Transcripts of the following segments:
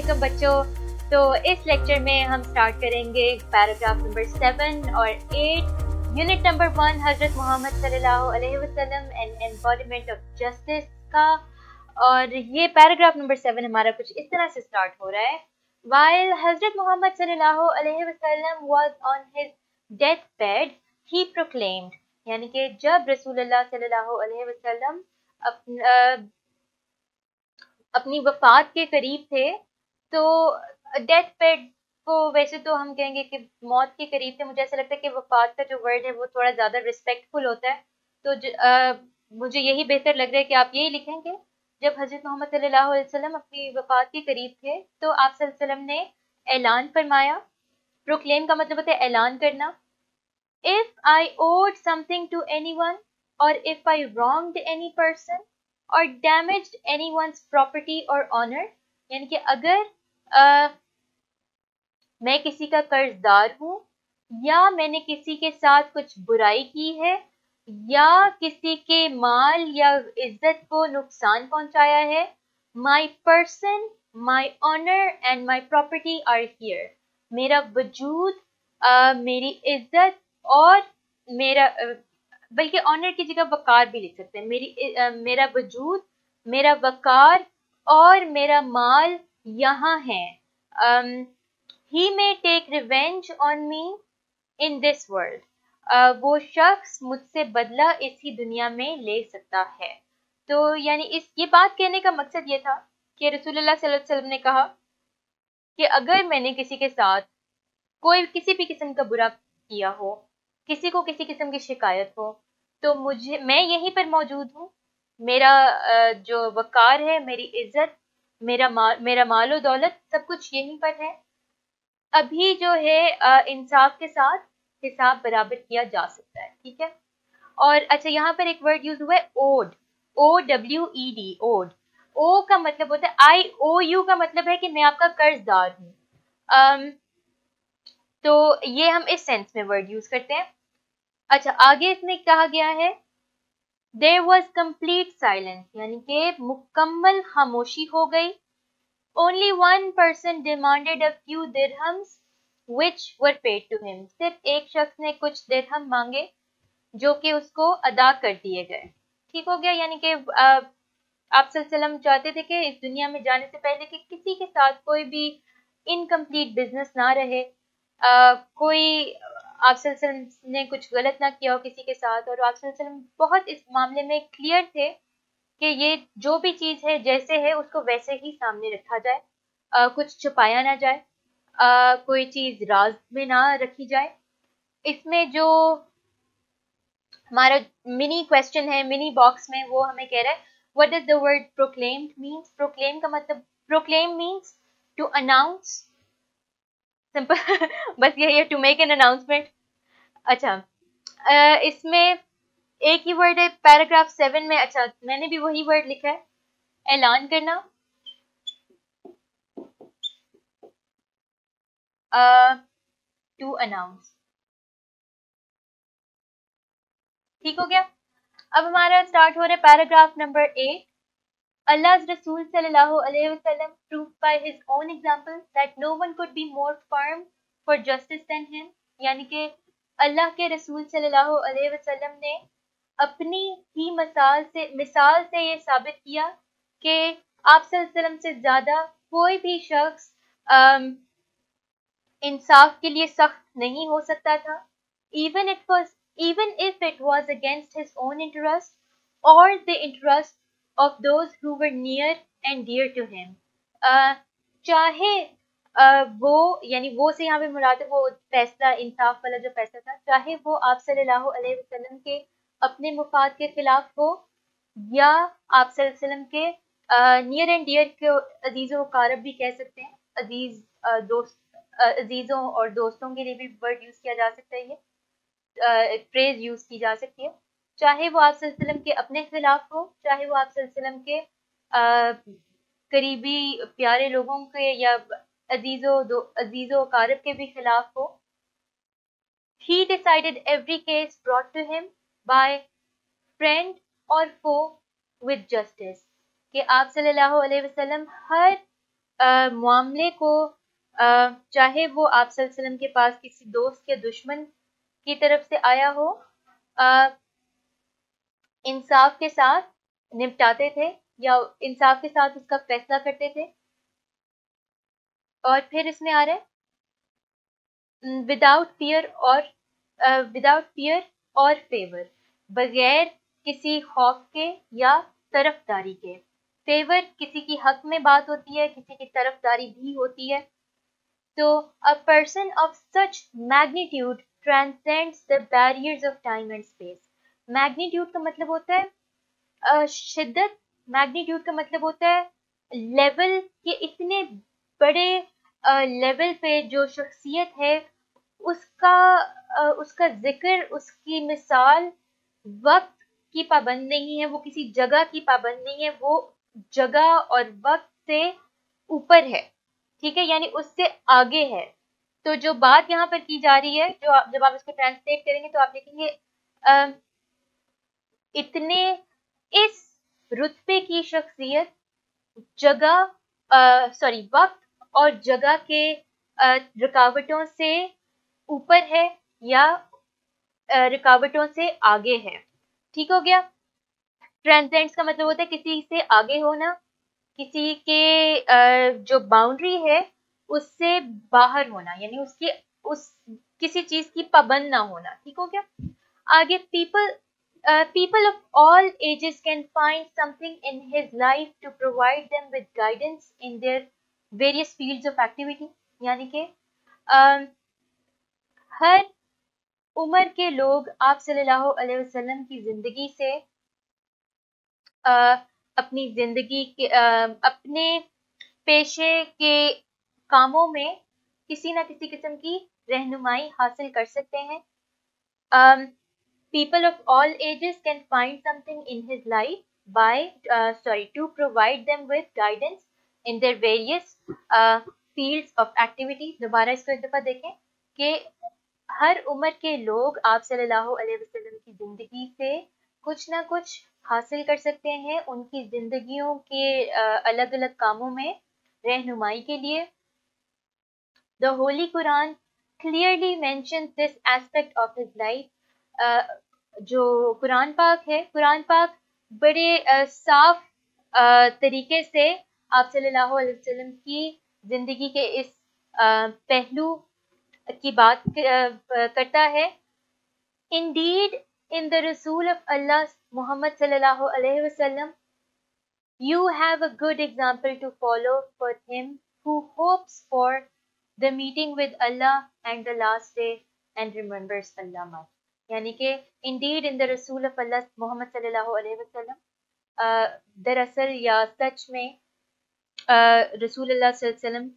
علیکم بچوں. تو اس لیکچر میں ہم سٹارٹ کریں گے پیراگراف نمبر 7 اور 8 یونٹ نمبر 1 حضرت محمد صلی اللہ علیہ وسلم اینڈ ایمبوڈیمنٹ آف جسٹس کا. اور یہ پیراگراف نمبر 7 ہمارا کچھ اس طرح سے سٹارٹ ہو رہا ہے. While حضرت محمد صلی اللہ علیہ وسلم was on his deathbed, he proclaimed, یعنی کہ جب رسول اللہ صلی اللہ علیہ وسلم اپنی وفات کے قریب تھے تو ڈیتھ بیڈ کو ویسے تو ہم کہیں گے کہ موت کے قریب تھے. مجھے ایسا لگتا ہے کہ وفات کا جو ورڈ ہے وہ تھوڑا زیادہ ریسپیکٹفل ہوتا ہے. تو مجھے یہی بہتر لگ رہا ہے کہ آپ یہی لکھیں کہ جب حضرت محمد صلی اللہ علیہ وسلم اپنی وفات کے قریب تھے تو آپ صلی اللہ علیہ وسلم نے اعلان فرمایا. پروکلیم کا مطلب ہوتا ہے اعلان کرنا. If I owed something to anyone or if I wronged any person or damaged anyone's property or honor, یعنی کہ اگر میں کسی کا قرض دار ہوں یا میں نے کسی کے ساتھ کچھ برائی کی ہے یا کسی کے مال یا عزت کو نقصان پہنچایا ہے, my person, my honor and my property are here. میرا وجود, میری عزت اور میرا, بلکہ آنر کی جگہ وقار بھی لکھ سکتے ہیں. میرا وجود, میرا وقار اور میرا مال یہاں ہے. He may take revenge on me in this world. وہ شخص مجھ سے بدلہ اسی دنیا میں لے سکتا ہے. تو یعنی یہ بات کہنے کا مقصد یہ تھا کہ رسول اللہ صلی اللہ علیہ وسلم نے کہا کہ اگر میں نے کسی کے ساتھ کوئی کسی بھی قسم کا برا کیا ہو, کسی کو کسی قسم کی شکایت ہو, تو میں یہیں پر موجود ہوں. میرا جو وقار ہے, میری عزت, میرا مال و دولت سب کچھ یہیں پر ہے. ابھی جو ہے انصاف کے ساتھ حساب برابر کیا جا سکتا ہے. ٹھیک ہے. اور اچھا یہاں پر ایک ورڈ یوز ہوا ہے اوڈ, OWED, اوڈ. او کا مطلب ہوتا ہے IOU کا مطلب ہے کہ میں آپ کا قرض دار ہوں. تو یہ ہم اس سینس میں ورڈ یوز کرتے ہیں. اچھا آگے اس میں کہا گیا ہے there was complete silence, یعنی کہ مکمل خاموشی ہو گئی. only one person demanded a few dirhams which were paid to him. صرف ایک شخص نے کچھ درہم مانگے جو کہ اس کو ادا کر دیے گئے. ٹھیک ہو گیا. یعنی کہ آپ صلی اللہ علیہ وسلم چاہتے تھے کہ اس دنیا میں جانے سے پہلے کہ کسی کے ساتھ کوئی بھی انکمپلیٹ بزنس نہ رہے, کوئی آپ صلی اللہ علیہ وسلم نے کچھ غلط نہ کیا ہو کسی کے ساتھ. اور آپ صلی اللہ علیہ وسلم بہت اس معاملے میں کلیئر تھے کہ یہ جو بھی چیز ہے جیسے ہے اس کو ویسے ہی سامنے رکھا جائے, کچھ چھپایا نہ جائے, کوئی چیز راز میں نہ رکھی جائے. اس میں جو ہمارا منی کویسچن ہے منی باکس میں, وہ ہمیں کہہ رہا ہے what does the word proclaimed means. proclaim کا مطلب, proclaim means to announce, simple بس یہی ہے, ٹو میک این اناؤنسمنٹ. اچھا اس میں ایک ہی ورڈ ہے پیراگراف 7 میں. اچھا میں نے بھی وہی ورڈ لکھا ہے, اعلان کرنا. To announce. ٹھیک ہو گیا. اب ہمارا اسٹارٹ ہو رہا ہے paragraph number 8. Allah's Rasul sallallahu alayhi wasallam proved by his own example that no one could be more firm for justice than him. یعنی کہ اللہ کے رسول صلی اللہ علیہ وسلم نے اپنی ہی مثال سے یہ ثابت کیا کہ آپ صلی اللہ علیہ وسلم سے زیادہ کوئی بھی شخص انصاف کے لیے سخت نہیں ہو سکتا تھا. even if it was against his own interest or the interest of those who were near and dear to him. چاہے وہ, یعنی وہ سے یہاں پہ مراد ہے وہ فیصلہ, انصاف والا جو فیصلہ تھا, چاہے وہ آپ صلی اللہ علیہ وسلم کے اپنے مفاد کے خلاف ہو یا آپ صلی اللہ علیہ وسلم کے نیئر اینڈ ڈیئر کے عزیز و مقارب بھی کہہ سکتے ہیں. عزیزوں اور دوستوں کے لیے بھی ورڈ یوز کیا جا سکتا ہے, یہ فریز یوز کی جا سکتی ہے. چاہے وہ آپ صلی اللہ علیہ وسلم کے اپنے خلاف ہو, چاہے وہ آپ صلی اللہ علیہ وسلم کے قریبی پیارے لوگوں کے یا عزیز و اقارب کے بھی خلاف ہو. He decided every case brought to him by friend or foe with justice. کہ آپ صلی اللہ علیہ وسلم ہر معاملے کو چاہے وہ آپ صلی اللہ علیہ وسلم کے پاس کسی دوست یا دشمن کی طرف سے آیا ہو انصاف کے ساتھ نپٹاتے تھے یا انصاف کے ساتھ اس کا فیصلہ کرتے تھے. اور پھر اس میں آ رہا ہے وداؤٹ فیئر اور فیور, بغیر کسی خوف کے یا طرفداری کے. فیور کسی کی حق میں بات ہوتی ہے, کسی کی طرفداری بھی ہوتی ہے. تو a person of such magnitude transcends the barriers of time and space. Magnitude کا مطلب ہوتا ہے شدت, میگنیٹیوڈ کا مطلب ہوتا ہے لیول, کے اتنے بڑے لیول پہ جو شخصیت ہے اس کا ذکر, اس کی مثال وقت کی پابند نہیں ہے, وہ کسی جگہ کی پابند نہیں ہے, وہ جگہ اور وقت سے اوپر ہے, ٹھیک ہے, یعنی اس سے آگے ہے. تو جو بات یہاں پر کی جا رہی ہے, جب آپ اس کو ٹرانسلیٹ کریں گے تو آپ لکھیں گے اتنے اس رتبے کی شخصیت جگہ وقت اور جگہ کے رکاوٹوں سے اوپر ہے یا رکاوٹوں سے آگے ہے. ٹھیک ہو گیا. ٹرانسینڈس کا مطلب ہوتا ہے کسی سے آگے ہونا, کسی کے جو باؤنڈری ہے اس سے باہر ہونا, یعنی اس کسی چیز کی پابند نہ ہونا. ٹھیک ہو گیا. آگے people of all ages can find something in his life to provide them with guidance in their various fields of activity. یعنی کہ ہر عمر کے لوگ آپ صلی اللہ علیہ وسلم کی زندگی سے اپنی زندگی کے اپنے پیشے کے کاموں میں کسی نہ کسی قسم کی رہنمائی حاصل کر سکتے ہیں. People of all ages can find something in his life to provide them with guidance in their various fields of activity. دوبارہ اس کو ایک دفعہ دیکھیں کہ ہر عمر کے لوگ آپ صلی اللہ علیہ وسلم کی زندگی سے کچھ نہ کچھ حاصل کر سکتے ہیں ان کی زندگیوں کے الگ الگ کاموں میں رہنمائی کے لیے. The Holy Quran clearly mentions this aspect of his life. جو قرآن پاک ہے, قرآن پاک بڑے صاف طریقے سے آپ صلی اللہ علیہ وسلم کی زندگی کے اس پہلو کی بات کرتا ہے. Indeed, in the Rasul of Allah, Muhammad sallallahu alayhi wasallam, you have a good example to follow for him who hopes for the meeting with Allah and the last day and remembers Allah much. یعنی کہ indeed ان دا رسول of اللہ محمد صلی اللہ علیہ وسلم, دراصل یا سچ میں رسول اللہ صلی اللہ علیہ وسلم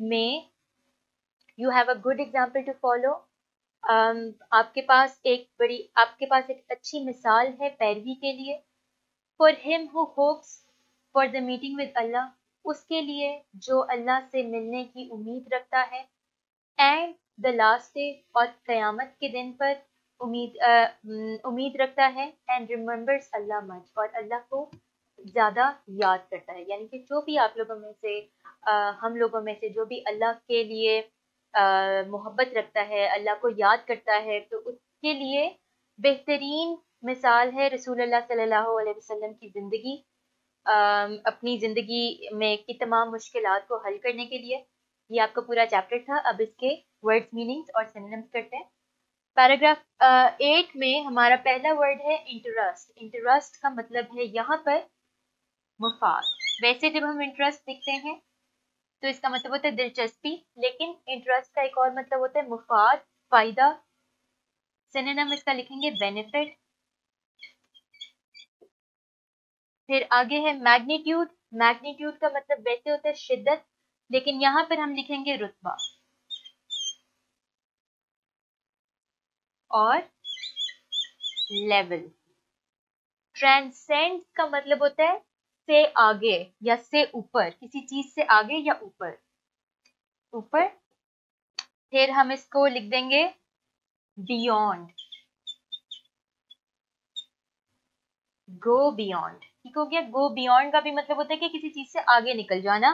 میں you have a good example to follow. آپ کے پاس ایک اچھی مثال ہے پیروی کے لیے. For him who hopes for the meeting with Allah, اس کے لیے جو اللہ سے ملنے کی امید رکھتا ہے. اینڈ دا لاسٹ ڈے, اور قیامت کے دن پر امید رکھتا ہے. اینڈ ریممبرس اللہ مچ, اور اللہ کو زیادہ یاد کرتا ہے. یعنی کہ جو بھی آپ لوگوں میں سے ہم لوگوں میں سے جو بھی اللہ کے لیے محبت رکھتا ہے, اللہ کو یاد کرتا ہے, تو اس کے لیے بہترین مثال ہے رسول اللہ صلی اللہ علیہ وسلم کی زندگی, اپنی زندگی میں کی تمام مشکلات کو حل کرنے کے لیے. یہ آپ کا پورا چیپٹر تھا. اب اس کے ورڈز میننگز اور سینونیمز کرتے ہیں. پیراگراف 8 میں ہمارا پہلا ورڈ ہے انٹرسٹ. انٹرسٹ کا مطلب ہے یہاں پر مفاد. ویسے جب ہم انٹرسٹ لکھتے ہیں تو اس کا مطلب ہوتا ہے دلچسپی, لیکن انٹرسٹ کا ایک اور مطلب ہوتا ہے مفاد, فائدہ. سینونیم اس کا لکھیں گے بینیفٹ. پھر آگے ہے میگنیٹیوڈ. میگنیٹیوڈ کا مطلب ویسے ہوتا ہے شدت, لیکن یہاں پر ہم لکھیں گے رتبہ. اور لیول. ٹرانسینڈ کا مطلب ہوتا ہے سے آگے یا سے اوپر, کسی چیز سے آگے یا اوپر. پھر ہم اس کو لکھ دیں گے بیونڈ, گو بیونڈ. ٹھیک ہو گیا. گو بیونڈ کا بھی مطلب ہوتا ہے کہ کسی چیز سے آگے نکل جانا,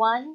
1,